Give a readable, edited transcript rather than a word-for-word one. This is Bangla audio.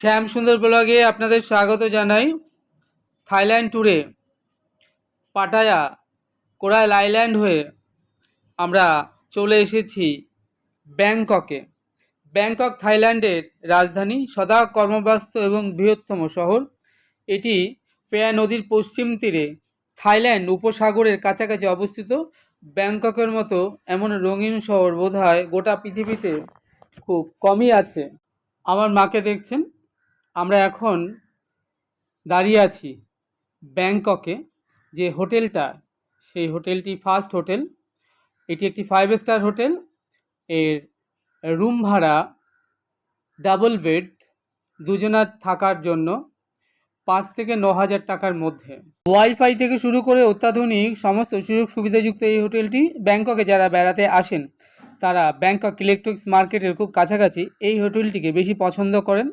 শ্যাম সুন্দর ব্লগে আপনাদের স্বাগত জানাই। থাইল্যান্ড ট্যুরে পাটায়া কোরাল আইল্যান্ড হয়ে আমরা চলে এসেছি ব্যাংককে। ব্যাংকক থাইল্যান্ডের রাজধানী, সদা কর্মব্যস্ত এবং বৃহত্তম শহর। এটি পেয়া নদীর পশ্চিম তীরে থাইল্যান্ড উপসাগরের কাছাকাছি অবস্থিত। ব্যাংককের মতো এমন রঙিন শহর বোধহয় গোটা পৃথিবীতে খুব কমই আছে। আমার মাকে দেখছেন, আমরা এখন দাঁড়িয়ে আছি ব্যাংককে। যে হোটেলটা, সেই হোটেলটি ফার্স্ট হোটেল। এটি একটি 5 স্টার হোটেল। এর রুম ভাড়া ডাবল বেড, দুজনার থাকার জন্য 5 থেকে 9 হাজার টাকার মধ্যে। ওয়াইফাই থেকে শুরু করে অত্যাধুনিক সমস্ত সুযোগ সুবিধাযুক্ত এই হোটেলটি ব্যাংককে যারা বেড়াতে আসেন তারা ব্যাংকক ইলেকট্রনিক্স মার্কেটের খুব কাছাকাছি এই হোটেলটিকে বেশি পছন্দ করেন।